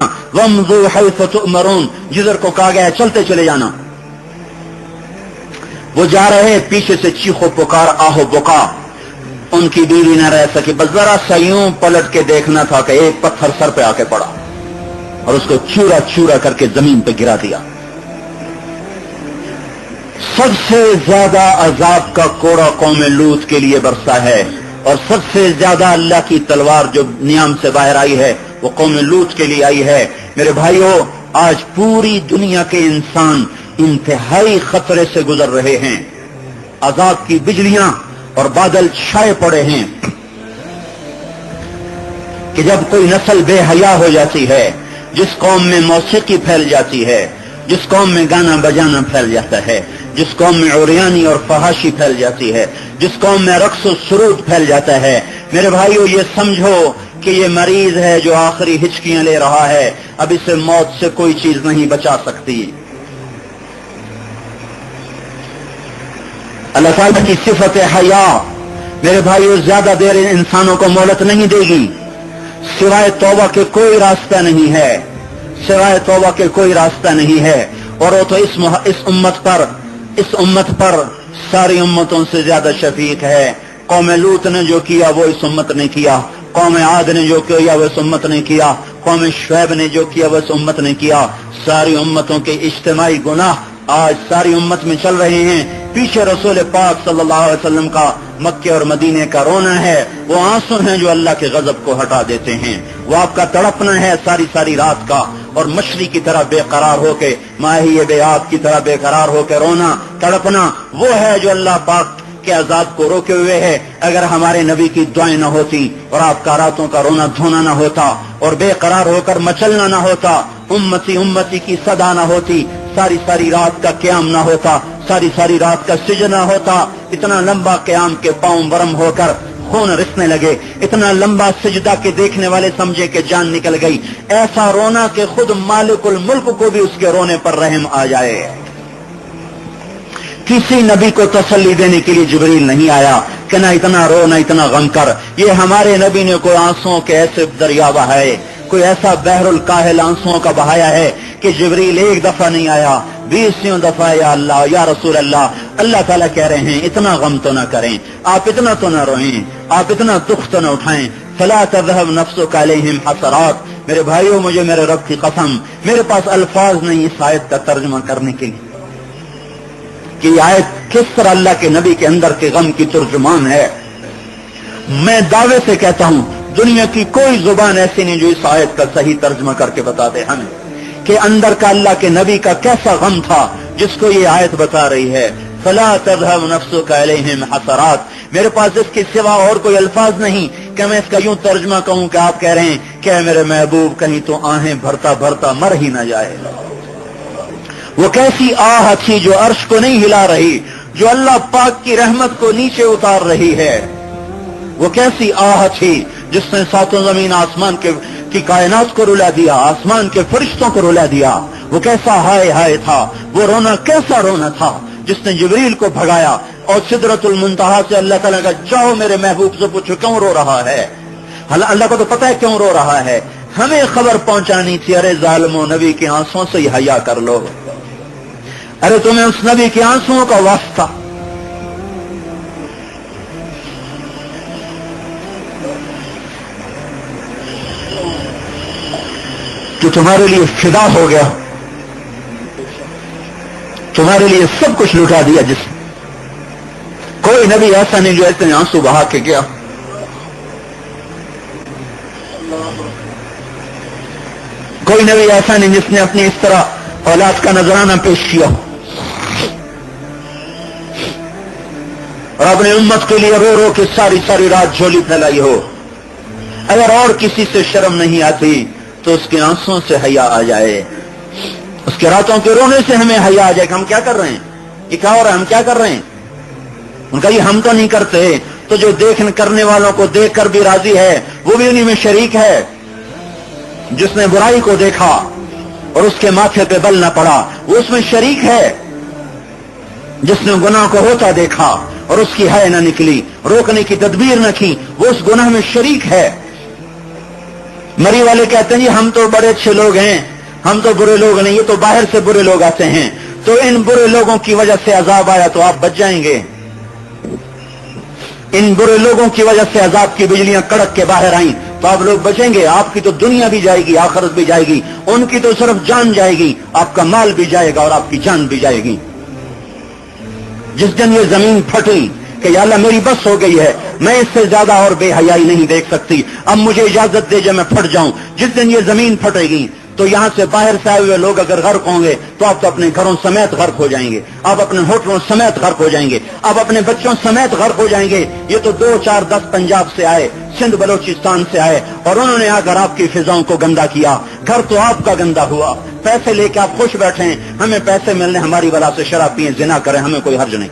वमज़ू half तुअमरून, जिधर को कहा गया है चलते चले जाना। वो जा रहे, पीछे से चीखो पुकार आहो बुका, उनकी बीवी न रह सकी, बस जरा सा यूं पलट के देखना था कि एक पत्थर सर पे आके पड़ा और उसको चूरा चूरा करके जमीन पे गिरा दिया। सबसे ज्यादा अजाब का कोड़ा कौम लूत के लिए बरसा है और सबसे ज्यादा अल्लाह की तलवार जो नियाम से बाहर आई है वो कौम लूत के लिए आई है। मेरे भाइयों, आज पूरी दुनिया के इंसान इंतहाई खतरे से गुजर रहे हैं। अजाब की बिजलियां और बादल छाए पड़े हैं कि जब कोई नस्ल बेहया हो जाती है, जिस कौम में मौसीकी फैल जाती है, जिस कौम में गाना बजाना फैल जाता है, जिस कौम में उरियानी और फहाशी फैल जाती है, जिस कौम में रक्स और सुरूद फैल जाता है, मेरे भाइयों ये समझो कि ये मरीज है जो आखिरी हिचकियां ले रहा है। अब इसे मौत से कोई चीज नहीं बचा सकती। अल्लाह ताला की सिफत हया मेरे भाइयों ज्यादा देर इंसानों को मोहलत नहीं देगी। सिवाय तौबा के कोई रास्ता नहीं है, सिवाय तौबा के कोई रास्ता नहीं है। और वो तो इस उम्मत पर सारी उम्मतों से ज्यादा शफीक है। कौम लूत ने जो किया वो इस उम्मत ने किया, कौम आद ने जो किया वो इस उम्मत ने किया, कौम शुएब ने जो किया वो इस उम्मत ने किया। सारी उम्मतों के इज्तिमाई गुनाह आज सारी उम्मत में चल रहे हैं। पीछे रसूल पाक सल्लल्लाहु अलैहि वसल्लम का मक्के और मदीने का रोना है, वो आंसू हैं जो अल्लाह के गजब को हटा देते हैं। वो आपका तड़पना है सारी सारी रात का, और मछली की तरह बेकरार होके, माही बेआब की तरह बेकरार होके रोना तड़पना वो है जो अल्लाह पाक के अजाब को रोके हुए है। अगर हमारे नबी की दुआएं न होती और आपका रातों का रोना धोना न होता और बेकरार होकर मचलना न होता, उम्मती उम्मती की सदा न होती, सारी सारी रात का क्याम न होता, सारी सारी रात का सिजना होता, इतना लंबा क्याम के पांव बरम होकर खून रिसने लगे, इतना लंबा सिजदा के देखने वाले समझे कि जान निकल गई। ऐसा रोना कि खुद मालिकुल मुल्क को भी उसके रोने पर रहम आ जाए। किसी नबी को तसल्ली देने के लिए जिब्रील नहीं आया कि ना इतना रो ना इतना गम कर। ये हमारे नबी ने कोई आंसुओं के ऐसे दरिया बहाए, कोई ऐसा बहरुल काहिल आंसुओं का बहाया है कि जिब्रील एक दफा नहीं आया, 20 दफा या अल्लाह या रसूल अल्लाह। अल्लाह ताला कह रहे हैं इतना गम तो ना करें, आप इतना तो ना रोएं, आप इतना दुख तो ना उठाएं। फला तज़हब नफ्सुका अलैहिम हसरात। मेरे भाइयों, मुझे मेरे रब की कसम, मेरे पास अल्फाज नहीं इस आयत का तर्जुमा करने के लिए कि ये आयत किस तरह अल्लाह के नबी के अंदर के गम की तर्जुमान है। मैं दावे से कहता हूं दुनिया की कोई जुबान ऐसी नहीं जो इस आयत का सही तर्जुमा करके बता दे हमें कि अंदर का अल्लाह के नबी का कैसा गम था जिसको ये आयत बता रही है। फला तज़हब नफ्सुका अलैहिम हसरात। मेरे पास इसके सिवा और कोई अल्फाज नहीं कि मैं इसका यूं तर्जुमा कहूं कि आप कह रहे हैं कि मेरे महबूब कहीं तो आहें भरता भरता मर ही ना जाए। वो कैसी आह थी जो अर्श को नहीं हिला रही, जो अल्लाह पाक की रहमत को नीचे उतार रही है। वो कैसी आह थी जिसने सातों जमीन आसमान की कायनात को रुला दिया, आसमान के फरिश्तों को रुला दिया। वो कैसा हाय हाय था, वो रोना कैसा रोना था जिसने जिब्रील को भगाया और सिदरतुल मुंतहा से अल्लाह ताला का जाओ मेरे महबूब से पूछो क्यों रो रहा है। अल्लाह को तो पता है क्यों रो रहा है, हमें खबर पहुंचानी थी। अरे जालिमो, नबी के आंसुओं से ही हया कर लो। अरे तुम्हें उस नबी के आंसुओं का वास्ता, जो तुम्हारे लिए फिदा हो गया, तुम्हारे लिए सब कुछ लुटा दिया। जिसने कोई नबी ऐसा नहीं जो ऐसे आंसू बहा के गया। कोई नबी ऐसा नहीं जिसने अपनी इस तरह औलाद का नजराना पेश किया और अपनी उम्मत के लिए रो रो के सारी सारी रात झोली फैलाई हो। अगर और किसी से शर्म नहीं आती तो उसके आंसुओं से हया आ जाए, उसके रातों के रोने से हमें हया आ जाए कि हम क्या कर रहे हैं, ये क्या हो रहा है, हम क्या कर रहे हैं। उनका ये हम तो नहीं करते, तो जो देखने करने वालों को देख कर भी राजी है वो भी उन्हीं में शरीक है। जिसने बुराई को देखा और उसके माथे पे बल न पड़ा वो उसमें शरीक है। जिसने गुनाह को होता देखा और उसकी हाय न निकली, रोकने की तदबीर न की, वो उस गुनाह में शरीक है। मरी वाले कहते हैं जी हम तो बड़े अच्छे लोग हैं, हम तो बुरे लोग नहीं, ये तो बाहर से बुरे लोग आते हैं, तो इन बुरे लोगों की वजह से अजाब आया तो आप बच जाएंगे। इन बुरे लोगों की वजह से अजाब की बिजलियां कड़क के बाहर आई तो आप लोग बचेंगे। आपकी तो दुनिया भी जाएगी, आखिरत भी जाएगी, उनकी तो सिर्फ जान जाएगी, आपका माल भी जाएगा और आपकी जान भी जाएगी। जिस दिन ये जमीन फटी कि या अल्लाह मेरी बस हो गई है, मैं इससे ज्यादा और बेहयाई नहीं देख सकती, अब मुझे इजाजत दे जो मैं फट जाऊं, जिस दिन ये जमीन फटेगी तो यहां से बाहर से आए हुए लोग अगर गर्क होंगे तो आप तो अपने घरों समेत गर्क हो जाएंगे, आप अपने होटलों समेत गर्क हो जाएंगे, आप अपने बच्चों समेत गर्क हो जाएंगे। ये तो 2, 4, 10 पंजाब से आए, सिंध बलोचिस्तान से आए और उन्होंने आकर आपकी फिजाओं को गंदा किया, घर तो आपका गंदा हुआ। पैसे लेके आप खुश बैठे हैं, हमें पैसे मिलने, हमारी वजह से शराब पिए, जिना करें, हमें कोई हर्ज नहीं।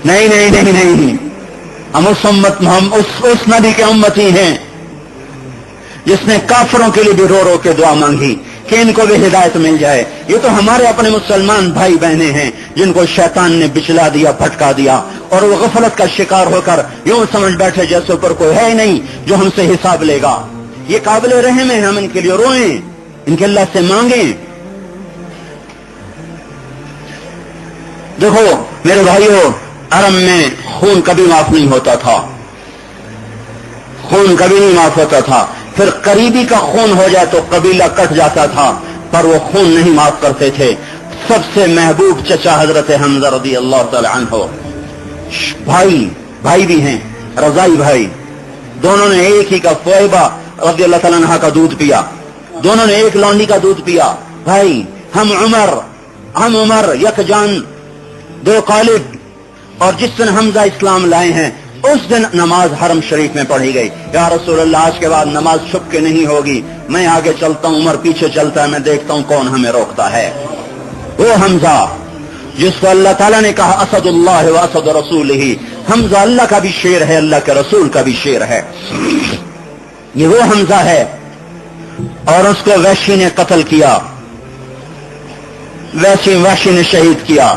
नहीं नहीं नहीं नहीं, हम उस नबी के उम्मती हैं जिसने काफिरों के लिए भी रो रो के दुआ मांगी कि इनको भी हिदायत मिल जाए। ये तो हमारे अपने मुसलमान भाई बहने हैं जिनको शैतान ने बिचला दिया, भटका दिया और वो गफलत का शिकार होकर यूं समझ बैठे जैसे ऊपर कोई है ही नहीं जो हमसे हिसाब लेगा। ये काबिल रहम है, हम इनके लिए रोएं, इनके अल्लाह से मांगें। देखो मेरे भाइयों, अरब में खून कभी माफ नहीं होता था, खून कभी नहीं माफ होता था। फिर करीबी का खून हो जाए तो कबीला कट जाता था, पर वो खून नहीं माफ करते थे। सबसे महबूब चचा हजरत हमजा रज़ी अल्लाह तआला अन्हु, भाई भी हैं, रजाई भाई, दोनों ने एक ही का फ़ुएबा रज़ी अल्लाह तआला अन्हा का दूध पिया, दोनों ने एक लौंडी का दूध पिया। भाई हम उमर यकजान दो कालिब। और जिस दिन हमजा इस्लाम लाए हैं उस दिन नमाज हरम शरीफ में पढ़ी गई। या रसूलल्लाह आज के बाद नमाज छुप के नहीं होगी, मैं आगे चलता हूं, उमर पीछे चलता है, मैं देखता हूं कौन हमें रोकता है। वो हमजा जिसको अल्लाह ताला ने कहा असदुल्लाह व असद रसूलिही, हमजा अल्लाह का भी शेर है, अल्लाह के रसूल का भी शेर है। ये वो हमजा है और उसको वैशी ने कत्ल किया, वैशी ने शहीद किया।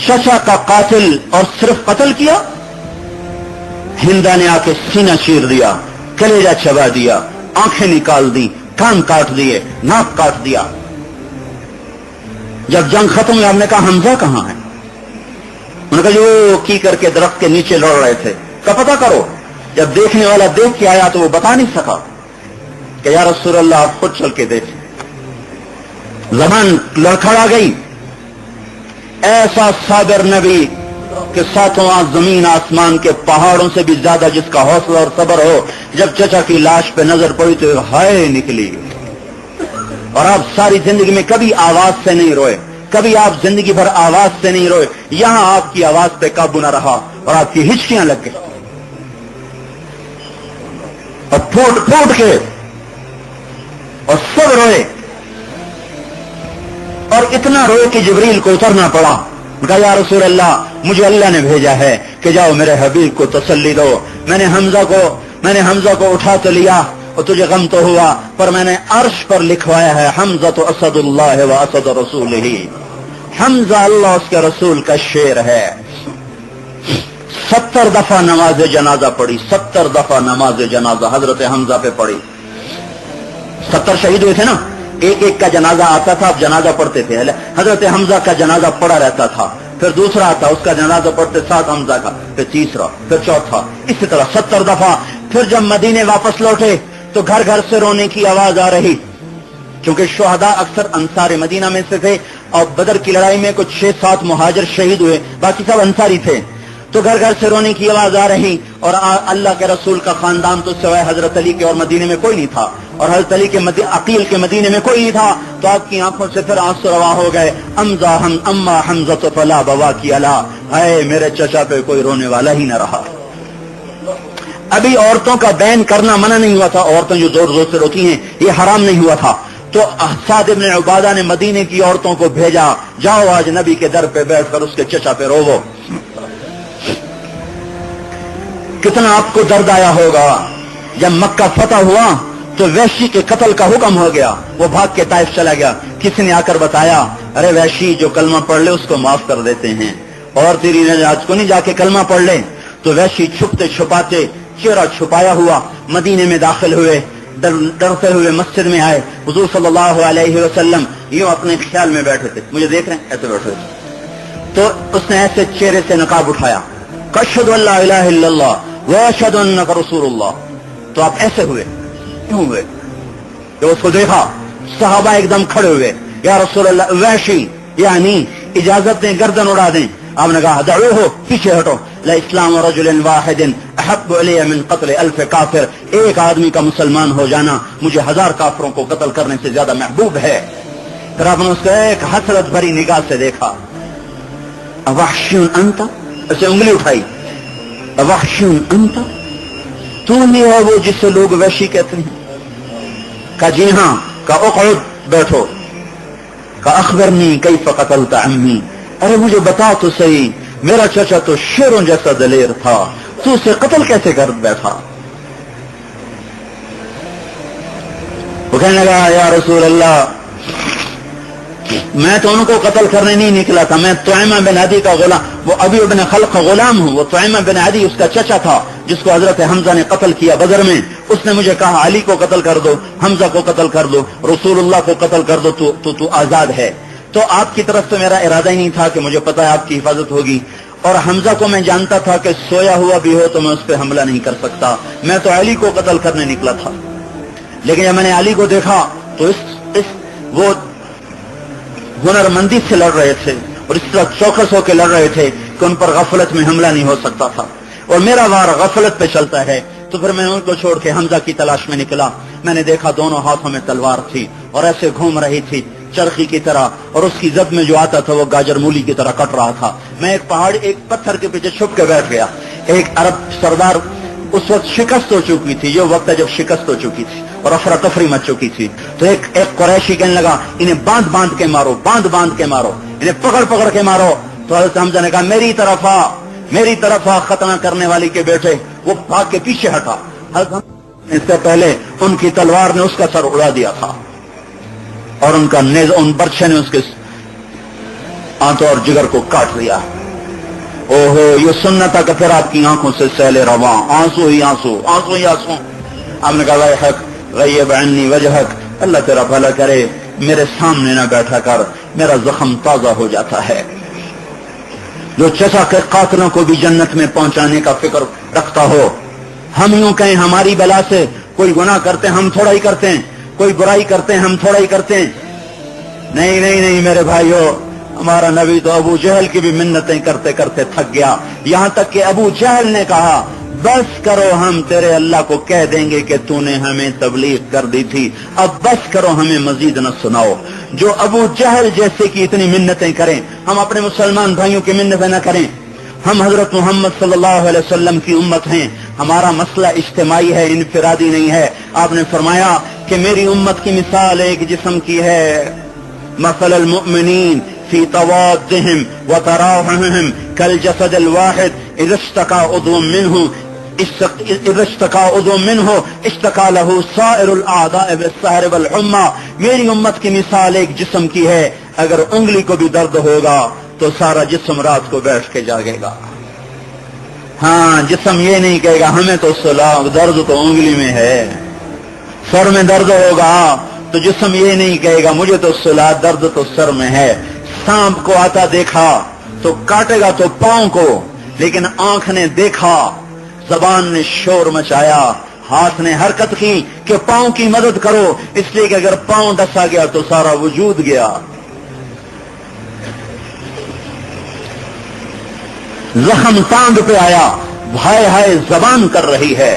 चचा का कातिल और सिर्फ कत्ल किया, हिंदा ने आके सीना चीर दिया, कलेजा चबा दिया, आंखें निकाल दी, कान काट दिए, नाक काट दिया। जब जंग खत्म हुई हमने कहा हमजा कहां है? उन्होंने कहा जो की करके दरख्त के नीचे लड़ रहे थे, का पता करो। जब देखने वाला देख के आया तो वो बता नहीं सका कि या रसूल अल्लाह आप खुद चल के देखें। जबान लड़खड़ा गई। ऐसा साबिर नबी कि सातों जमीन आसमान के पहाड़ों से भी ज्यादा जिसका हौसला और सब्र हो, जब चचा की लाश पे नजर पड़ी तो हाय निकली। और आप सारी जिंदगी में कभी आवाज से नहीं रोए, कभी आप जिंदगी भर आवाज से नहीं रोए। यहां आपकी आवाज पे काबू न रहा और आपकी हिचकियां लग गई और फूट के और सब रोए और इतना रोए कि जिब्रील को उतरना पड़ा। कहा या रसूल अल्लाह मुझे अल्लाह ने भेजा है कि जाओ मेरे हबीब को तसल्ली दो। मैंने हमजा को उठा तो लिया और तुझे गम तो हुआ, पर मैंने अर्श पर लिखवाया है हमजा तो असदुल्लाह व असद रसूलिही, हमजा अल्लाह उसके रसूल का शेर है। 70 दफा नमाज जनाजा पढ़ी, 70 दफा नमाज जनाजा हजरत हमजा पे पढ़ी। 70 शहीद हुए थे ना, एक एक का जनाजा आता था, आप जनाजा पढ़ते थे। हजरत हमजा का जनाजा पड़ा रहता था, फिर दूसरा आता, उसका जनाजा पढ़ते साथ हमजा का, फिर तीसरा, फिर चौथा, इसी तरह 70 दफा। फिर जब मदीने वापस लौटे तो घर घर से रोने की आवाज आ रही, क्योंकि शुहदा अक्सर अंसार मदीना में से थे और बदर की लड़ाई में कुछ 6-7 मुहाजिर शहीद हुए, बाकी सब अंसारी थे। तो घर घर से रोने की आवाज आ रही और अल्लाह के रसूल का खानदान तो सिवाय हजरत अली के और मदीने में कोई नहीं था, और हजरत अली के अकील के मदीने में कोई नहीं था। तो आपकी आंखों से फिर आंसू रवा हो गए। अम्मा हमजा तो फला बवा की अला, है मेरे चचा पे कोई रोने वाला ही न रहा। अभी औरतों का बैन करना मना नहीं हुआ था, औरतें जो जोर जोर से रोती हैं ये हराम नहीं हुआ था। तो साद इब्न उबादा ने मदीने की औरतों को भेजा, जाओ आज नबी के दर पे बैठकर उसके चचा पे रोवो। कितना आपको दर्द आया होगा जब मक्का फतह हुआ तो वैशी के कत्ल का हुक्म हो गया, वो भाग के ताइफ चला गया। किसी ने आकर बताया, अरे वैशी जो कलमा पढ़ ले उसको माफ कर देते हैं, और तेरी आज को नहीं जाके कलमा पढ़ ले। तो वैशी छुपते छुपाते चेहरा छुपाया हुआ मदीने में दाखिल हुए, डरते हुए मस्जिद में आए। हुजूर सल्लल्लाहु अलैहि वसल्लम यूं अपने ख्याल में बैठे थे, मुझे देख रहे हैं, ऐसे बैठे थे। तो उसने ऐसे चेहरे से नकाब उठाया, अशहदु अल्ला इलाहा इल्लल्लाह व अशहदु अन्नका रसूलुल्लाह। तो आप ऐसे हुए, क्यों हुए? जब उसको देखा सहाबा एकदम खड़े हुए, या रसूल अल्लाह वैशी यानी इजाजत दें, गर्दन उड़ा दें। आपने कहा दअूहु, पीछे हटो, ला इस्लाम रजुलिन वाहिदिन अहब्बु इलैया मिन क़त्ल अल्फ काफिर, एक आदमी का मुसलमान हो जाना मुझे 1000 काफिरों को कत्ल करने से ज्यादा महबूब है। फिर आपने उसको एक हसरत भरी निगाह से देखा, अवहशियुन अंता, ऐसे उंगली उठाई, अवहशियुन अंता, तू ही है वो जिसे लोग वहशी कहते हैं? का जी हां। का उक़उद, बैठो। का अखबरनी कैफ़ क़तलत अम्मी, अरे मुझे बता तो सही, मेरा चाचा तो शेरों जैसा दलेर था, तू उसे कत्ल कैसे कर बैठा? वो कहने लगा, या रसूल अल्लाह, मैं तो उनको कत्ल करने नहीं निकला था, मैं तुइमा बिन अदी का गुलाम, वो अबी इब्न खल्क़ का गुलाम हूं। वो तुइमा बिन अदी उसका चाचा था जिसको हजरत हमजा ने कत्ल किया बदर में। उसने मुझे कहा अली को कत्ल कर दो, हमजा को कत्ल कर दो, रसूलुल्लाह को कत्ल कर दो, तू आजाद है। तो आपकी तरफ से मेरा इरादा ही नहीं था, कि मुझे पता है आपकी हिफाजत होगी, और हमजा को मैं जानता था कि सोया हुआ भी हो तो मैं उस पर हमला नहीं कर सकता, मैं तो अली को कत्ल करने निकला था। लेकिन जब मैंने अली को देखा तो वो हुनरमंदी से लड़ रहे थे और इस तरह चौकस होकर लड़ रहे थे कि उन पर गफलत में हमला नहीं हो सकता था, और मेरा वार गफलत पे चलता है। तो फिर मैं उनको छोड़ के हमजा की तलाश में निकला। मैंने देखा दोनों हाथों में तलवार थी और ऐसे घूम रही थी चरखी की तरह, और उसकी जद में जो आता था वो गाजर मूली की तरह कट रहा था। मैं एक पत्थर के पीछे छुप के बैठ गया। एक अरब सरदार उस वक्त शिकस्त हो चुकी थी, जो वक्त है जब शिकस्त हो चुकी थी और अफरा तफरी मच चुकी थी। तो एक कुरैशी कहने लगा, इन्हें बांध बांध के मारो, बांध बांध के मारो, इन्हें पकड़ पकड़ के मारो। तो हज़रत हमजा ने कहा, मेरी तरफ आ खतना करने वाली के बेटे। वो भाग के पीछे हटा। इससे पहले उनकी तलवार ने उसका सर उड़ा दिया था और उन बर्छे ने उसके आंतों और जिगर को काट दिया। ओहो, ये सुनना था कि फिर आपकी आंखों से सैले रवा, आंसू ही आंसू, आंसू ही आंसू। हमने कहा, हक गय्यब अन्नी वजहक, अल्लाह तेरा भला करे, मेरे सामने ना बैठा कर, मेरा जख्म ताजा हो जाता है। जो चचा के कातलों को भी जन्नत में पहुंचाने का फिक्र रखता हो। हम यूं कहें हमारी बला से कोई गुनाह करते हैं हम थोड़ा ही करते हैं, कोई बुराई करते हैं हम थोड़ा ही करते हैं। नहीं नहीं नहीं मेरे भाइयों, हमारा नबी तो अबू जहल की भी मिन्नतें करते करते थक गया, यहां तक कि अबू जहल ने कहा, बस करो, हम तेरे अल्लाह को कह देंगे कि तूने हमें तबलीग कर दी थी, अब बस करो, हमें मजीद न सुनाओ। जो अबू जहल जैसे की इतनी मिन्नतें करें, हम अपने मुसलमान भाइयों की मिन्नतें न करें। हम हजरत मोहम्मद सल्लल्लाहु अलैहि वसल्लम की उम्मत हैं, हमारा मसला इज्तिमाई है, इनफिरादी नहीं है। आपने फरमाया कि मेरी उम्मत की मिसाल एक जिस्म की है, मसलल मुमिनीन फी तवाद्दिहिम व तराहुहिम कल जसदिल वाहिद इज़ा इश्तका उज़्वुम मिन्हु इश्तका लहू साइरुल आदाए बिस्सहर वल हुम्मा। मेरी उम्मत की मिसाल एक जिस्म की है, अगर उंगली को भी दर्द होगा तो सारा जिस्म रात को बैठ के जागेगा। हाँ, जिस्म ये नहीं कहेगा हमें तो सुला, दर्द तो उंगली में है। सर में दर्द होगा तो जिस्म ये नहीं कहेगा मुझे तो सुला, दर्द तो सर में है। सांप को आता देखा तो काटेगा तो पांव को, लेकिन आंख ने देखा, जबान ने शोर मचाया, हाथ ने हरकत की कि पांव की मदद करो, इसलिए कि अगर पांव डसा गया तो सारा वजूद गया। जख्म टांग पे आया, हाय हाय जबान कर रही है।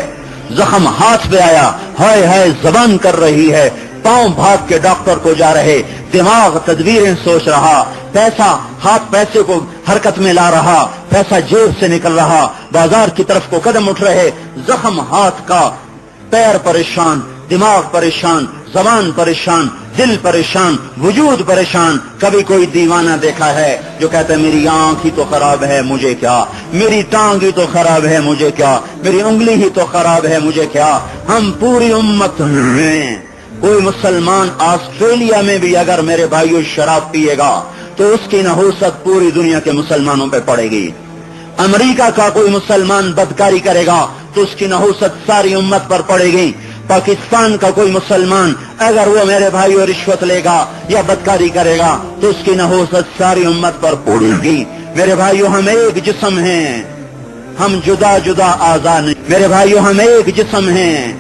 जख्म हाथ पे आया, हाय हाय जबान कर रही है। पांव भाग के डॉक्टर को जा रहे, दिमाग तदबीरें सोच रहा, पैसा हाथ पैसे को हरकत में ला रहा, पैसा जेब से निकल रहा, बाजार की तरफ को कदम उठ रहे। जख्म हाथ का, पैर परेशान, दिमाग परेशान, जबान परेशान, दिल परेशान, वजूद परेशान। कभी कोई दीवाना देखा है जो कहता है मेरी आंख ही तो खराब है मुझे क्या, मेरी टांग ही तो खराब है मुझे क्या, मेरी उंगली ही तो खराब है मुझे क्या। हम पूरी उम्मत हैं। कोई मुसलमान ऑस्ट्रेलिया में भी अगर मेरे भाइयों शराब पिएगा तो उसकी नहुसत पूरी दुनिया के मुसलमानों पे पड़ेगी। अमेरिका का कोई मुसलमान बदकारी करेगा تو اس کی نحوست ساری امت پر پڑے گی۔ پاکستان کا کوئی مسلمان اگر وہ میرے بھائیو رشوت لے گا یا بدکاری کرے گا تو اس کی نحوست ساری امت پر پڑے گی۔ میرے بھائیو ہم ایک جسم ہیں، ہم جدا جدا اعضاء نہیں۔ میرے بھائیو ہم ایک جسم ہیں،